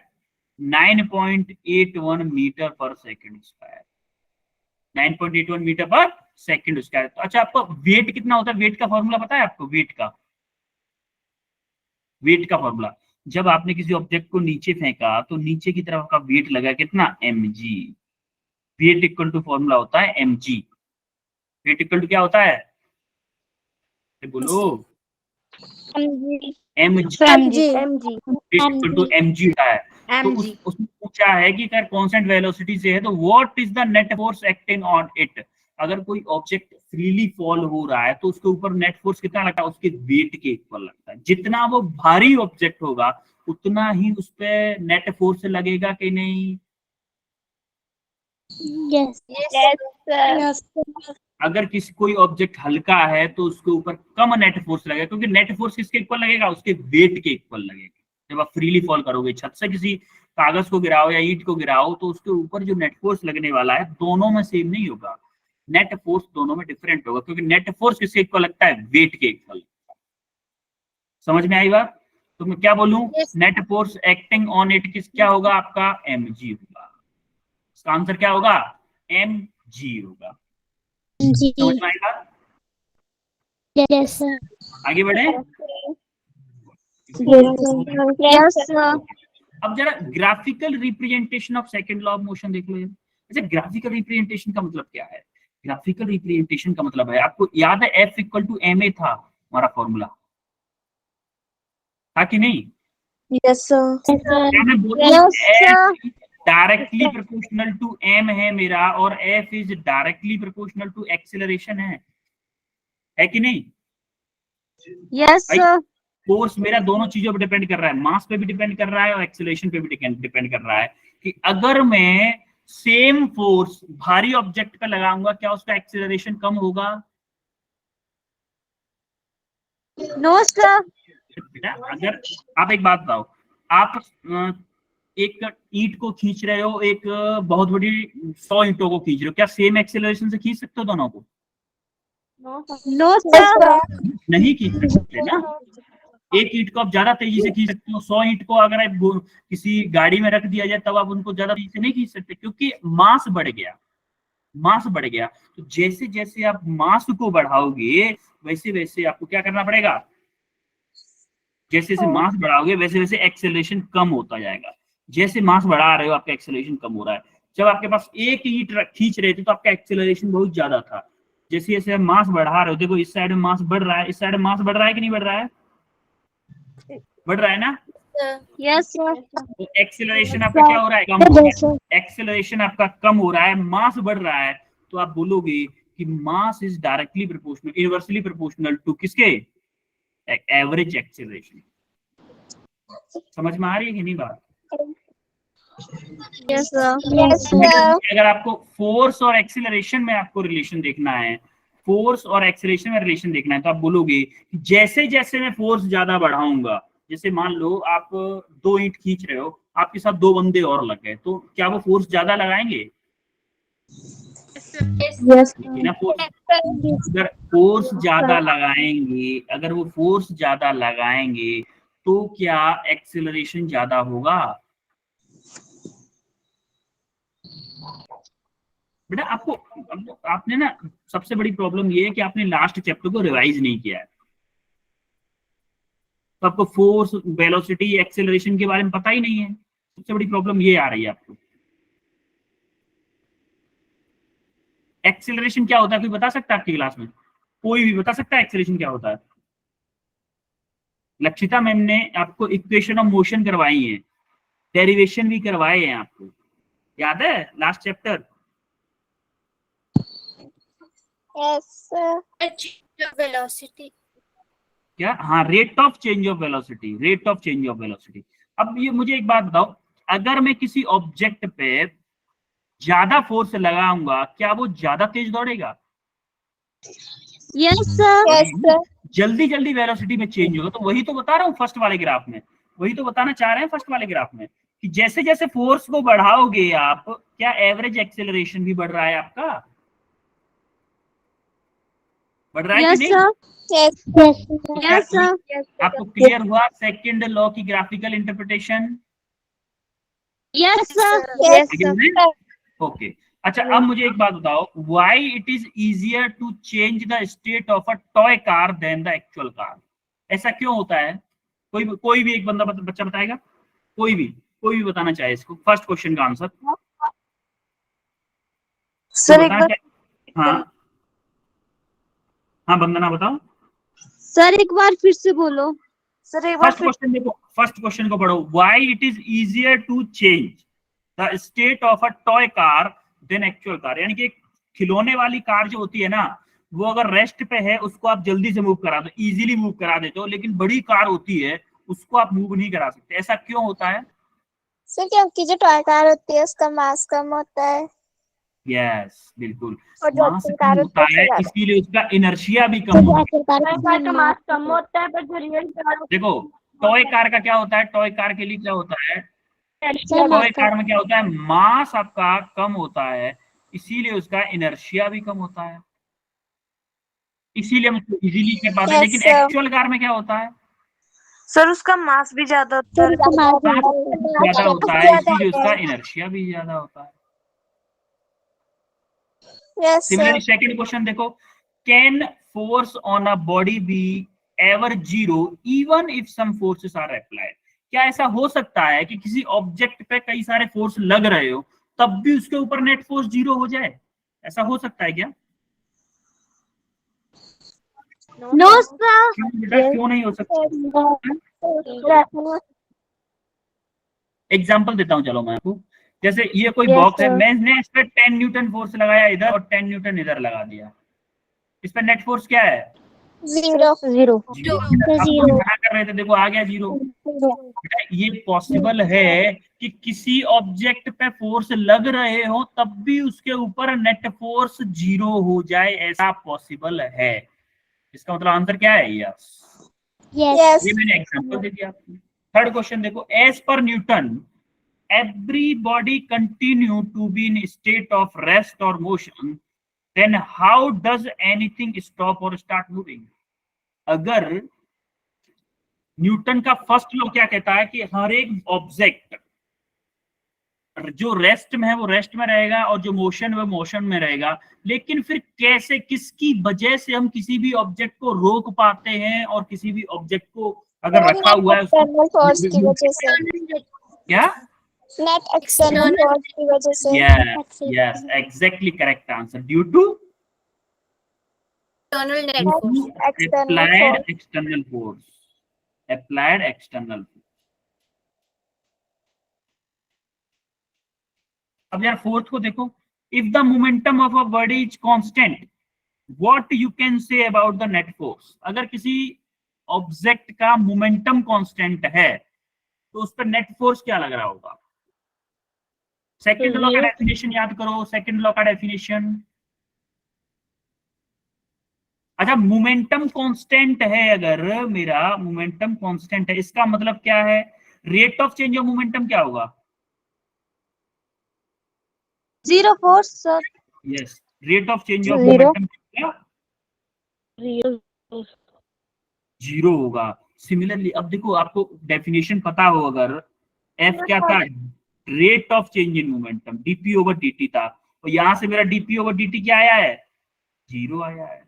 9.81 मीटर पर सेकंड स्क्वायर। 9.81 मीटर पर सेकंड स्क्वायर। तो अच्छा, आपको वेट कितना होता है? वेट का फॉर्मूला पता है आपको? वेट का फॉर्मूला, जब आपने किसी ऑब्जेक्ट को नीचे फेंका तो नीचे की तरफ का वेट लगा कितना? mg। Weight equal to formula होता है mg। वेट इक्वल टू क्या होता है? बोलो। mg इक्वल टू mg होता है। तो उसने पूछा है कि अगर कांस्टेंट वेलोसिटी से है तो what is the net force acting on it. अगर कोई ऑब्जेक्ट फ्रीली फॉल हो रहा है तो उसके ऊपर नेट फोर्स कितना लगता है? उसके वेट के इक्वल लगता है। जितना वो भारी ऑब्जेक्ट होगा उतना ही उस पे नेट फोर्स लगेगा कि नहीं? Yes sir. अगर कोई ऑब्जेक्ट हल्का है तो उसके ऊपर कम नेट फोर्स लगेगा, क्योंकि नेट फोर्स किसके इक्वल लगेगा? उसके वेट के इक्वल लगेगा। जब आप फ्रीली फॉल करोगे, छत से किसी कागज को गिराओ या ईंट को गिराओ, तो उसके ऊपर जो नेट फोर्स लगने वाला है दोनों में सेम नहीं होगा, नेट फोर्स दोनों में डिफरेंट होगा, क्योंकि नेट फोर्स किसके इक्वल लगता है? वेट के इक्वल। समझ में आई बात? तो मैं क्या बोलूं? Net force acting on it क्या होगा आपका? mg होगा। इसका आंसर क्या होगा? mg होगा। समझ में आएगा? Yes sir. आगे बढ़े। Yes, sir. अब जरा graphical representation of second law of motion देख लो। अच्छा, ग्राफिकल रिप्रेजेंटेशन का मतलब क्या है? ग्राफिकल रिप्रेजेंटेशन का मतलब है, आपको याद है F इक्वल टू ma था हमारा फॉर्मूला, था कि नहीं? Yes sir. क्या मैं बोलूं Yes, sir. F directly proportional to m है मेरा, और F is directly proportional to acceleration है कि नहीं? Yes sir. फोर्स मेरा दोनों चीजों पर डिपेंड कर रहा है, मास पे भी डिपेंड कर रहा है और एक्सेलरेशन पे भी डिपेंड कर रहा है। कि अगर मैं सेम फोर्स भारी ऑब्जेक्ट पे लगाऊंगा, क्या उसका एक्सेलरेशन कम होगा? No sir. बेटा, अगर आप एक बात बताओ, आप एक ईंट को खींच रहे हो, एक बहुत बड़ी 100 ईंटों को खींच रहे हो, क्या सेम एक्सेलरेशन से खींच सकते हो दोनों को? No sir. नहीं खींच सकते ना। एक ईंट को आप ज्यादा तेजी से खींच सकते हो, 100 ईंट को अगर आप किसी गाड़ी में रख दिया जाए तब आप उनको ज्यादा तेजी से नहीं खींच सकते, क्योंकि मास बढ़ गया, मास बढ़ गया। तो जैसे जैसे आप मास को बढ़ाओगे वैसे वैसे आपको क्या करना पड़ेगा? जैसे जैसे मास बढ़ाओगे वैसे वैसे एक्सेलरेशन कम होता जाएगा। जैसे मास बढ़ा रहे हो आपका एक्सेलरेशन कम हो रहा है। जब आपके पास एक ईंट खींच रहे थे तो आपका एक्सेलरेशन बहुत ज्यादा था। जैसे जैसे आप मास बढ़ा रहे हो, देखो इस साइड में मास बढ़ रहा है, इस साइड में मास बढ़ रहा है कि नहीं बढ़ रहा है? बढ़ रहा है ना। Yes sir. तो एक्सेलरेशन आपका क्या हो रहा है? कम हो रहा है। एक्सेलरेशन आपका कम हो रहा है, मास बढ़ रहा है, तो आप बोलोगे कि mass is directly proportional, inversely proportional to किसके? Average acceleration. समझ में आ रही है कि नहीं बात? Yes sir. Yes, sir. अगर आपको फोर्स और एक्सेलरेशन में आपको रिलेशन देखना है, फोर्स और एक्सेलरेशन में रिलेशन देखना है, तो आप बोलोगे कि जैसे जैसे मैं फोर्स ज्यादा बढ़ाऊंगा, जैसे मान लो आप 2 ईंट खींच रहे हो, आपके साथ 2 बंदे और लग गए, तो क्या वो फोर्स ज्यादा लगाएंगे? यस ना। अगर फोर्स ज्यादा लगाएंगे, अगर वो फोर्स ज्यादा लगाएंगे तो क्या एक्सेलरेशन ज्यादा होगा? बेटा आपने ना, सबसे बड़ी प्रॉब्लम ये है कि आपने लास्ट चैप्टर को रिवाइज नहीं किया है, तो आपको फोर्स, वेलोसिटी, एक्सेलरेशन के बारे में पता ही नहीं है। सबसे बड़ी प्रॉब्लम ये आ रही है आपको। एक्सेलरेशन क्या होता है, कोई बता सकता है आपकी क्लास में? कोई भी बता सकता है एक्सेलरेशन क्या होता है? लक्षिता मैम ने आपको इक्वेशन ऑफ मोशन करवाई है, डेरिवेशन भी करवाए हैं आपको, याद है last chapter? Yes, sir. Velocity. क्या? हाँ, rate of change of velocity, rate of change of velocity. अब ये मुझे एक बात बताओ, अगर मैं किसी ऑब्जेक्ट पे ज्यादा फोर्स लगाऊंगा, क्या वो ज्यादा तेज दौड़ेगा? Yes sir. Yes, sir. जल्दी जल्दी वेलोसिटी में चेंज होगा। तो वही तो बता रहा हूँ फर्स्ट वाले ग्राफ में, वही तो बताना चाह रहे हैं फर्स्ट वाले ग्राफ में, कि जैसे जैसे फोर्स को बढ़ाओगे आप, क्या एवरेज एक्सेलरेशन भी बढ़ रहा है आपका? बढ़ रहा है कि यस नहीं? सर। Yes, yes sir. आपको क्लियर हुआ सेकंड लॉ की graphical interpretation? Yes sir. yes, sir. Okay. अच्छा, अब मुझे एक बात बताओ, why it is easier to change the state of a toy car than the actual car? ऐसा क्यों होता है? कोई भी एक बंदा बच्चा बताएगा? कोई भी बताना चाहे इसको, फर्स्ट क्वेश्चन का आंसर सर एक बार, हाँ हाँ वंदना बताओ। सर एक बार फिर से बोलो। सर एक बार फर्स्ट क्वेश्चन देखो, फर्स्ट क्वेश्चन को पढ़ो, why it is easier to change the state of a toy car than actual car? यानी कि खिलौने वाली कार जो होती है ना, वो अगर रेस्ट पे है उसको आप जल्दी से मूव करा दो, इजीली मूव करा देते हो, लेकिन बड़ी कार होती है उसको आप मूव नहीं करा सकते। ऐसा क्यों होता है? सर क्योंकि जो टॉय कार होती है उसका मास कम होता है, यस, बिल्कुल, और जो मास एक्चुअल कम कार होता होती है, है इसीलिए उसका इनर्शिया भी कम होता है। का मास कम होता है पर जो रियल कार देखो, टॉय कार का क्या होता है, टॉय कार के लिए क्या होता है, टॉय कार में क्या होता है, मास आपका कम होता है, इसीलिए उसका इनर्शिया भी कम होता है, इसीलिए हम इजीली कर पाते हैं। Yes, लेकिन sir. एक्चुअल कार में क्या होता है, सर उसका मास भी ज्यादा होता है। ज्यादा होता है, इसीलिए उसका इनर्शिया भी ज्यादा होता है। Yes, sir. Similarly second question देखो, can force on a body be ever zero even if some forces are applied. क्या ऐसा हो सकता है कि किसी ऑब्जेक्ट पे कई सारे फोर्स लग रहे हो तब भी उसके ऊपर नेट फोर्स जीरो हो जाए? ऐसा हो सकता है क्या? No sir. क्यों बेटा, क्यों नहीं हो सकता? एग्जाम्पल देता हूं, चलो मैं आपको। जैसे ये कोई Yes, बॉक्स है, sir. मैंने इस पे 10 न्यूटन फोर्स लगाया इधर और 10 न्यूटन इधर लगा दिया, इस पे नेट फोर्स क्या है? 0 जीरो। जीरो। आप लोग मना कर रहे थे, देखो आ गया जीरो। बेटा ये पॉसिबल है कि किसी ऑब्जेक्ट पे फोर्स लग रहे हो तब भी उसके ऊपर नेट फोर्स जीरो हो जाए, ऐसा पॉसिबल है। इसका मतलब आंसर क्या है? यस। यस ये मैंने एग्जांपल दे दिया आपको। थर्ड क्वेश्चन देखो, एज पर Newton every body continue to be in a state of rest or motion, then how does anything stop or start moving? अगर न्यूटन का फर्स्ट लॉ क्या कहता है कि हर एक ऑब्जेक्ट जो रेस्ट में है वो रेस्ट में रहेगा और जो मोशन है वो मोशन में रहेगा, लेकिन फिर कैसे, किसकी वजह से हम किसी भी ऑब्जेक्ट को रोक पाते हैं और किसी भी ऑब्जेक्ट को अगर रखा हुआ है एक्सटर्नल फोर्स की वजह से, क्या? नेट एक्सटर्नल फोर्स की वजह से। Yes, exactly correct answer. Due to external net due force. to External applied force. external force. Applied external force. अब यार फोर्थ को देखो, if the momentum of a body is constant, what you can say about the net force? अगर किसी object का momentum constant है तो उस पर नेट फोर्स क्या लग रहा होगा? सेकंड लॉ का डेफिनेशन याद करो, सेकंड लॉ का डेफिनेशन। अच्छा, मोमेंटम कांस्टेंट है, अगर मेरा मोमेंटम कांस्टेंट है इसका मतलब क्या है? Rate of change of momentum क्या होगा? Zero force sir. Yes, rate of change of Zero. Momentum क्या? जीरो होगा। सिमिलरली अब देखो, आपको डेफिनेशन पता हो, अगर एफ क्या था? Rate of change in momentum, DP over DT था, और यहां से मेरा डीपी ओवर डीटी क्या आया है? जीरो आया है,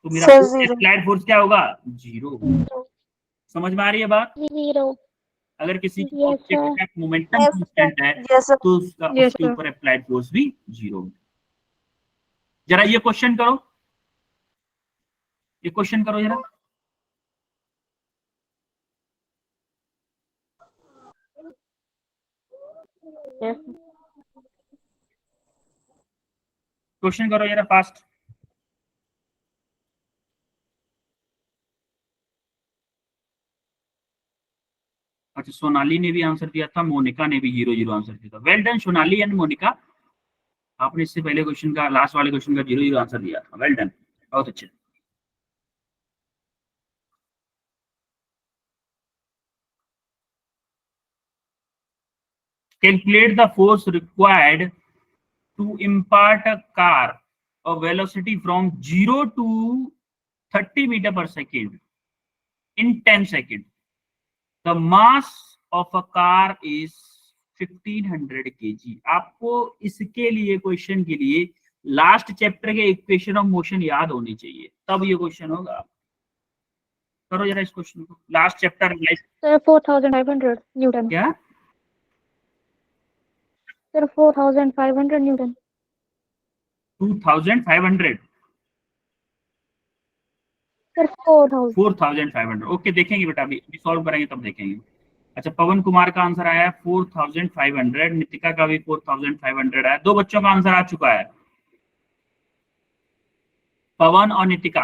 तो मेरा अप्लाइड फोर्स क्या होगा? जीरो। समझ में आ रही है बात? 0 अगर किसी Yes, ऑब्जेक्ट sir. का मोमेंटम कांस्टेंट है तो उसके ऊपर अप्लाइड फोर्स भी जीरो। जरा ये क्वेश्चन करो, ये क्वेश्चन करो जरा। क्वेश्चन करो जरा फास्ट। अच्छा, सोनाली ने भी आंसर दिया था, मोनिका ने भी 0-0 आंसर दिया था। Well done Sonali and Monika, आपने इससे पहले क्वेश्चन का, लास्ट वाले क्वेश्चन का 0-0 आंसर दिया था। वेल डन, बहुत अच्छे। Calculate the force required to impart a car a velocity from 0 to 30 meter per second in 10 seconds. The mass of a car is 1500 kg. आपको इसके लिए, क्वेश्चन के लिए लास्ट चैप्टर के इक्वेशन ऑफ मोशन याद होनी चाहिए, तब ये क्वेश्चन होगा। करो जरा इस क्वेश्चन को, लास्ट चैप्टर। 4500 न्यूटन। क्या? Sir 4500 Newton. 2500। सर 4000। 4500। ओके, देखेंगे बेटा, अभी सॉल्व करेंगे तब देखेंगे। अच्छा, पवन कुमार का आंसर आया है 4500, नितिका का भी 4500 है। दो बच्चों का आंसर आ चुका है, पवन और नितिका।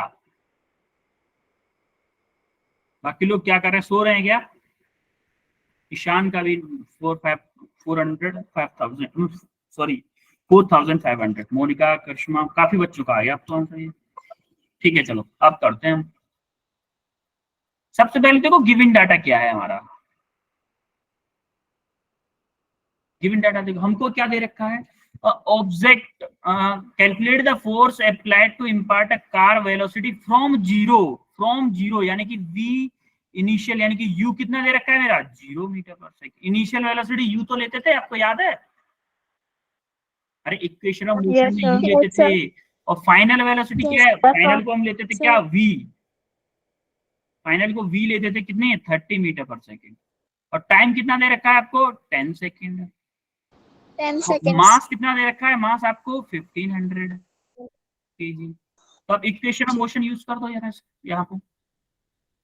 बाकी लोग क्या कर रहे हैं, सो रहे हैं क्या? ईशान का भी 4500, मोनिका, करिश्मा, काफी बच्चों का आ गया अब तो आंसर ये। ठीक है, चलो अब करते हैं हम। सबसे पहले देखो गिवन डाटा क्या है हमारा। गिवन डाटा देखो, हमको क्या दे रखा है? Object calculate the force applied to impart a car velocity from zero, यानी कि v इनिशियल, यानी कि u कितना दे रखा है मेरा? 0 मीटर पर सेकंड। इनिशियल वेलोसिटी u तो लेते थे, आपको याद है? अरे इक्वेशन ऑफ मोशन में u लेते थे, और फाइनल वेलोसिटी क्या है? फाइनल को हम लेते थे क्या? v। फाइनल को v लेते थे कितने 30 मीटर पर सेकेंड, और टाइम कितना दे रखा है आपको 10 सेकेंड। 10 seconds. मास कितना दे रखा है, मास आपको 1500 kg। तो अब इक्वेशन ऑफ मोशन यूज कर दो यार, यहाँ पे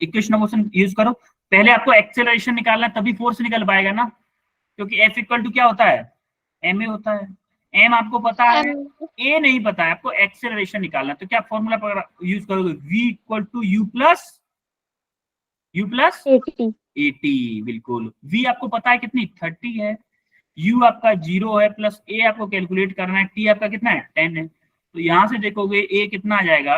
इक्वेशन ऑफ मोशन यूज करो। पहले आपको एक्सेलरेशन निकालना है, तभी फोर्स निकल पाएगा ना, क्योंकि F इक्वल टू क्या होता है, ma होता है। m आपको पता है, a नहीं पता है, आपको एक्सेलरेशन निकालना है। तो क्या फॉर्मूला यूज करोगे, v equal to u plus 80। 80, बिल्कुल। v आपको पता है कितनी 30 है, u आपका 0 है, प्लस a आपको कैलकुलेट करना है, t आपका कितना है 10 है। तो यहां से देखोगे a कितना आ जाएगा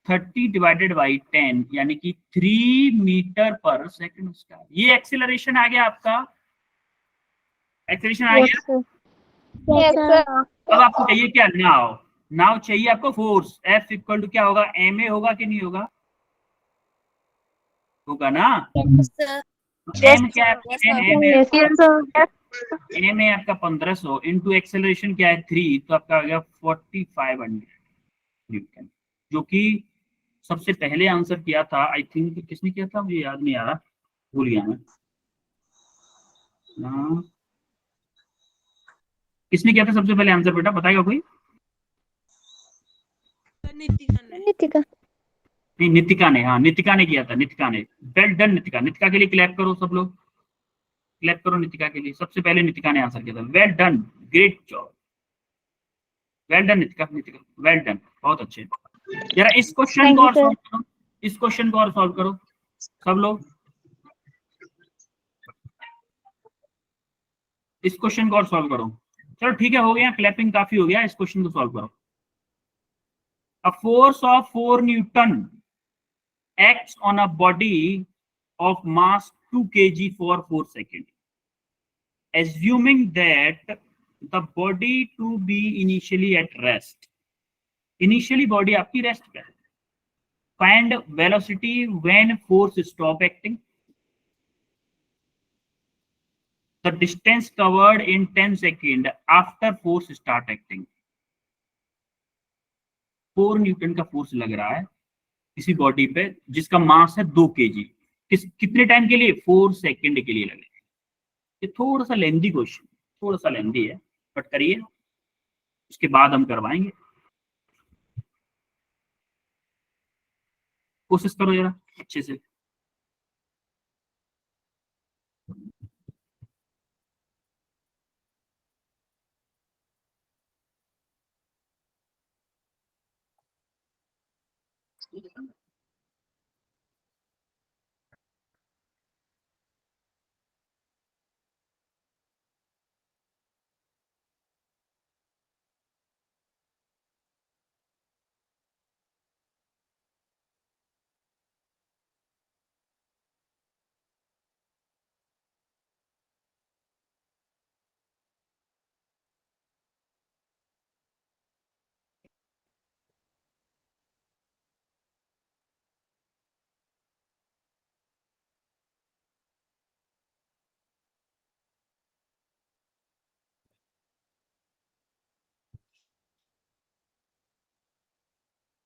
30 डिवाइडेड बाई 10, यानी कि 3 मीटर पर सेकंड स्क्वायर। ये एक्सेलरेशन आ गया आपका, एक्सेलरेशन आ Yes, गया। sir. Yes, sir. अब आपको चाहिए क्या, नाव। नाव चाहिए आपको फोर्स, F इक्वल टू क्या होगा, ma होगा कि नहीं होगा, होगा ना। Yes, sir. m क्या है, Yes, sir. Yes, sir. m है आपका 1500 इंटू एक्सेलरेशन क्या है 3, तो आपका आ गया 4500 न्यूटन, जो कि सबसे पहले आंसर किया था, आई थिंक किसने किया था मुझे याद नहीं आ रहा, भूल गया मैं। किसने किया था सबसे पहले आंसर बेटा, बताएगा कोई। नितिका. नहीं, नितिका ने, हाँ नितिका ने किया था, नितिका ने। वेल डन नितिका, नितिका के लिए क्लैप करो सब लोग, क्लैप करो नितिका के लिए, सबसे पहले नितिका ने आंसर किया था। Well done, great job, well done Nitika, Nitika well done, बहुत अच्छे। जरा इस क्वेश्चन को और सॉल्व करो, इस क्वेश्चन को और सॉल्व करो सब लोग, इस क्वेश्चन को और सॉल्व करो। चलो ठीक है, हो गया, क्लैपिंग काफी हो गया, इस क्वेश्चन को सॉल्व करो। A force of 4 Newton acts on a body of mass 2 kg for 4 seconds. Assuming that the body to be initially at rest. Initially body आपकी rest पे है. Find velocity when force stop acting. The distance covered in 10 seconds after force start acting. 4 Newton का force लग रहा है किसी body पे जिसका मास है 2 kg, कितने टाइम के लिए, 4 सेकंड के लिए लगेगा। ये थोड़ा सा लेंदी क्वेश्चन, थोड़ा सा लेंदी है, बट करिए, उसके बाद हम करवाएंगे। कोशिश करो जरा अच्छे से।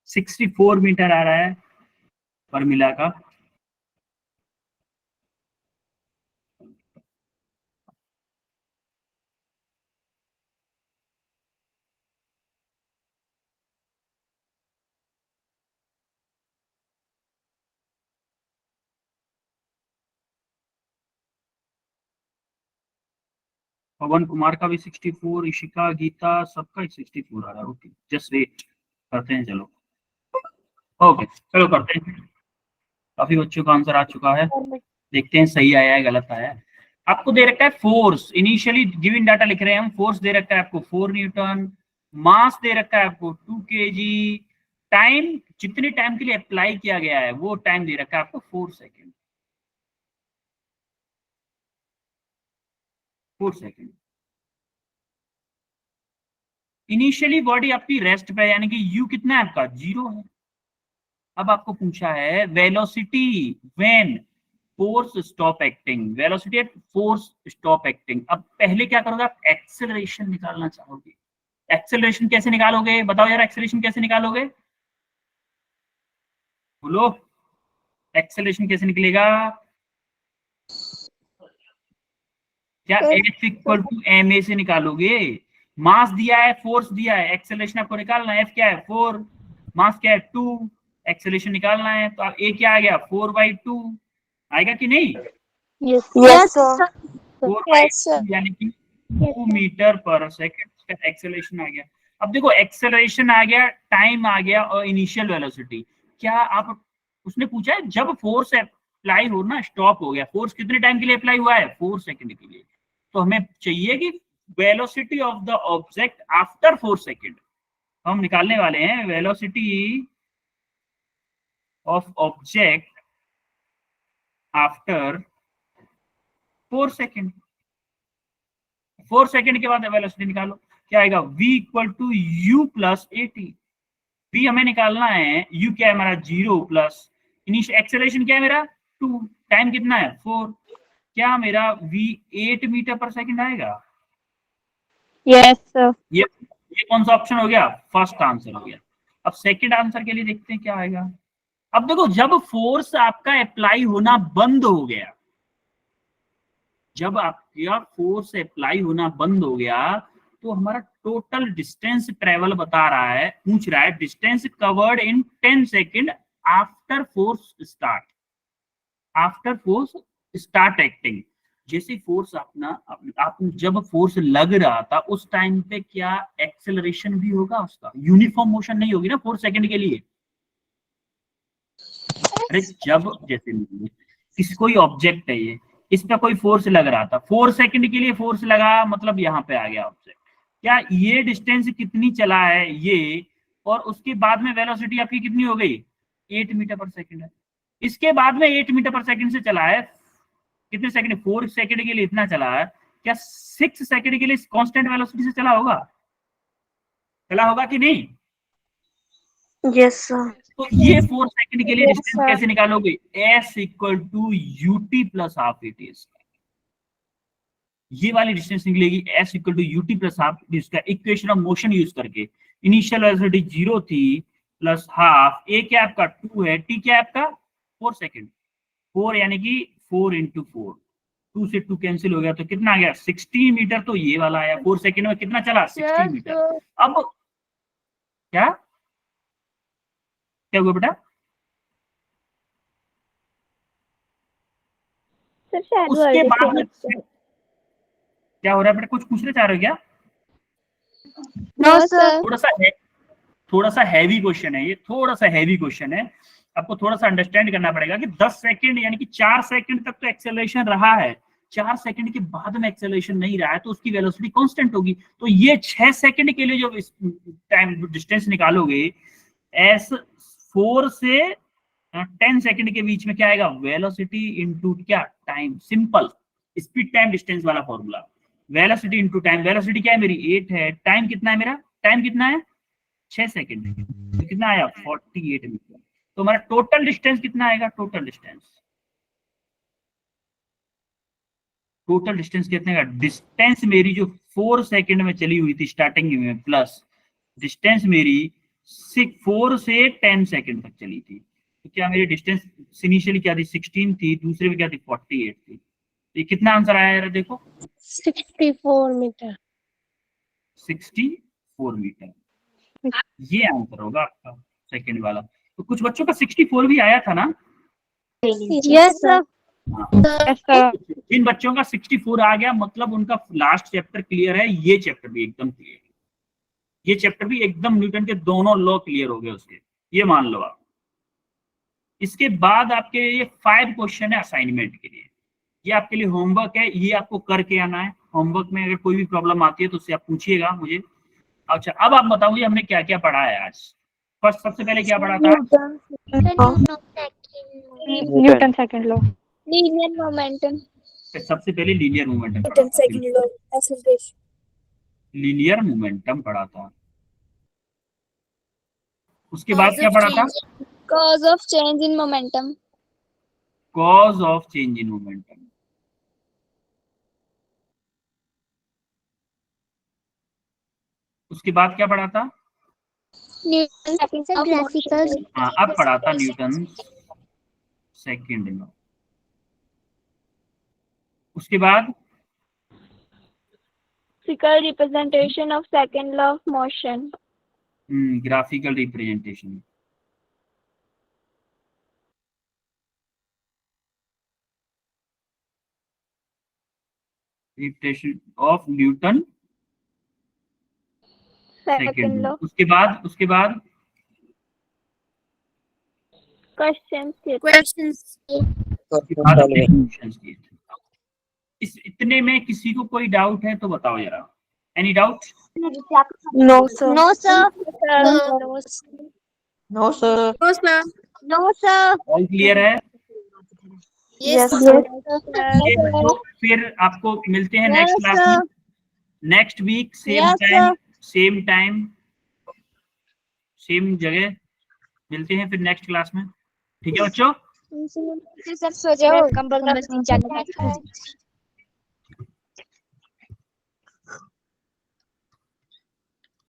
सिक्सटी 64 मीटर आ रहा है पर मिला का। पवन कुमार का भी 64, ईशिका, गीता, सबका 64 आ रहा है। ओके जस्ट वेट करते हैं, चलो ओके चलो करते हैं। काफी बच्चों का आंसर आ चुका है, देखते हैं सही आया है गलत आया है। आपको दे रखा है फोर्स, इनिशियली गिवन डाटा लिख रहे हैं हम, फोर्स दे रखा है आपको 4 न्यूटन, मास दे रखा है आपको 2 kg, टाइम जितने टाइम के लिए अप्लाई किया गया है वो टाइम दे रखा है आपको 4 सेकेंड, 4 सेकेंड। इनिशियली बॉडी आपकी रेस्ट पे है, यानी कि यू कितना है आपका 0 है। अब आपको पूछा है velocity when force stop acting, velocity at force stop acting. अब पहले क्या करोगे आप, एक्सेलरेशन निकालना चाहोगे। एक्सेलरेशन कैसे निकालोगे बताओ यार, एक्सेलरेशन कैसे निकालोगे बोलो। एक्सेलरेशन कैसे निकलेगा? क्या F इक्वल टू ma से निकालोगे? मास दिया है, फोर्स दिया है, एक्सेलरेशन आपको निकालना है। F क्या है? 4, मास क्या है? 2, एक्सेलरेशन निकालना है, तो आप A क्या आ गया? 4/2 आएगा कि नहीं? यस सर 4/2 यानी कि 2 मीटर पर सेकंड का एक्सेलरेशन आ गया। अब देखो एक्सेलरेशन आ गया, टाइम आ गया और इनिशियल वेलोसिटी। क्या आप, उसने पूछा है जब फोर्स अप्लाई हो ना, स्टॉप हो गया, फोर्स कितने टाइम के लिए अप्लाई हुआ है? 4 सेकंड के लिए। तो हमें चाहिए कि velocity of the object after 4 second. हम निकालने वाले हैं velocity of object after 4 second. 4 second के बाद वेलोसिटी निकालो, क्या आएगा? v equal to U plus A T. v हमें निकालना है, u क्या है हमारा? 0 प्लस इनिशियल एक्सेलरेशन क्या है मेरा? 2, टाइम कितना है? 4। क्या मेरा v 8 मीटर पर सेकंड आएगा? Yes sir. ये कौन सा ऑप्शन हो गया? फर्स्ट आंसर हो गया। अब सेकंड आंसर के लिए देखते हैं क्या आएगा। अब देखो जब फोर्स आपका अप्लाई होना बंद हो गया, जब आपका फोर्स अप्लाई होना बंद हो गया, तो हमारा टोटल डिस्टेंस ट्रेवल बता रहा है, पूछ रहा है distance covered in 10 second after force start, after force start acting. जैसे फोर्स अपना आप जब फोर्स लग रहा था उस टाइम पे क्या एक्सेलरेशन भी होगा? उसका यूनिफॉर्म मोशन नहीं होगी ना 4 सेकंड के लिए। अरे जब जैसे किसी कोई ऑब्जेक्ट है, ये इस पे कोई फोर्स लग रहा था, 4 सेकंड के लिए फोर्स लगा, मतलब यहाँ पे आ गया ऑब्जेक्ट। क्या ये डिस्टेंस कितनी चला है ये, और उसके बाद में वेलोसिटी आपकी कितनी हो गई? 8 मीटर पर सेकंड है। इसके बाद में 8 मीटर पर सेकंड से चला है, कितने सेकंड? 4 सेकंड के लिए इतना चला है। क्या 6 सेकंड के लिए कांस्टेंट वेलोसिटी से चला होगा? चला होगा कि नहीं? यस सर तो ये 4 सेकंड के लिए Yes, डिस्टेंस sir. कैसे निकालोगे? S equal to UT plus half AT. ये वाली डिस्टेंस निकलेगी S equal to UT plus half, इसका इक्वेशन ऑफ मोशन यूज करके। इनिशियल वेलोसिटी 0 थी, प्लस हाफ, ए क्या आपका 2 है, टी क्या आपका 4 सेकंड, 4 यानी कि 4 इंटू 4, 2 से 2 कैंसिल हो गया, तो कितना आ गया? 16 मीटर। तो ये वाला आया 4 सेकंड में कितना चला? 16 मीटर। अब क्या क्या हुआ बेटा? सर शायद उसके वर्ड बाद में क्या हो रहा है बेटा? कुछ पूछना चाह रहे हो क्या? No sir. थोड़ा सा हैवी क्वेश्चन है ये, थोड़ा सा हैवी क्वेश्चन है। आपको थोड़ा सा अंडरस्टैंड करना पड़ेगा कि 10 सेकंड यानी कि 4 सेकंड तक तो एक्सेलरेशन रहा है, 4 सेकंड के बाद में एक्सेलरेशन नहीं रहा है, तो उसकी वेलोसिटी कांस्टेंट होगी। तो ये 6 सेकंड के लिए जो टाइम डिस्टेंस निकालोगे, एस 4 से 10 सेकंड के बीच में क्या आएगा? वेलोसिटी इंटू क्या? Time. Simple speed time distance वाला formula, velocity into time. Velocity क्या है मेरी? 8 है, टाइम कितना है मेरा? टाइम कितना है? 6 सेकंड। तो कितना आया? 48 मीटर। तो हमारा टोटल डिस्टेंस कितना आएगा? टोटल डिस्टेंस कितने का? डिस्टेंस मेरी जो 4 सेकंड में चली हुई थी स्टार्टिंग में, प्लस डिस्टेंस मेरी 4 से 10 सेकंड तक चली थी। तो क्या मेरी डिस्टेंस इनिशियली क्या थी? 16 थी, दूसरे में क्या थी? 48 थी। तो ये कितना आंसर आया यार? देखो 64 मीटर 64 मीटर, ये आंसर होगा आपका सेकंड वाला। तो कुछ बच्चों का 64 भी आया था ना? Yes sir. हाँ। जिन बच्चों का 64 आ गया, मतलब उनका लास्ट चैप्टर क्लियर है, ये चैप्टर भी एकदम क्लियर है। ये चैप्टर भी एकदम न्यूटन के दोनों लॉ क्लियर हो गए उसके, ये मान लो आप। इसके बाद आपके ये 5 क्वेश्चन है असाइनमेंट के लिए, ये आपके लिए होमवर्क है, ये आपको करके आना है। होमवर्क में अगर कोई भी प्रॉब्लम आती है तो उससे आप पूछिएगा मुझे। अच्छा अब आप बताओगे हमने क्या क्या पढ़ा है आज। फर्स्ट सबसे पहले क्या पढ़ा था? Newton second law, linear momentum, सबसे पहले लीनियर मोमेंटम पढ़ा था, लीनियर मोमेंटम पढ़ा था। उसके बाद क्या पढ़ा था? Cause of change in momentum, cause of change in momentum. उसके बाद क्या पढ़ा था? न्यूटन सेकंड ऑफ ग्राफिकल, हाँ अब पढ़ा था न्यूटन सेकंड लॉ। उसके बाद Graphical representation of second law of motion. Graphical representation. Representation of Newton Second second. law. उसके बाद Questions. क्वेश्चंस questions किए थे। इस इतने में किसी को कोई डाउट है तो बताओ जरा। Any doubt? No sir no sir No, sir. No sir all clear है? यस ये बच्चों फिर आपको मिलते हैं नेक्स्ट क्लास में, next week same time same जगह मिलते हैं फिर नेक्स्ट क्लास में। ठीक है बच्चों? सर सो जाओ, कंबल का मशीन चालू कर।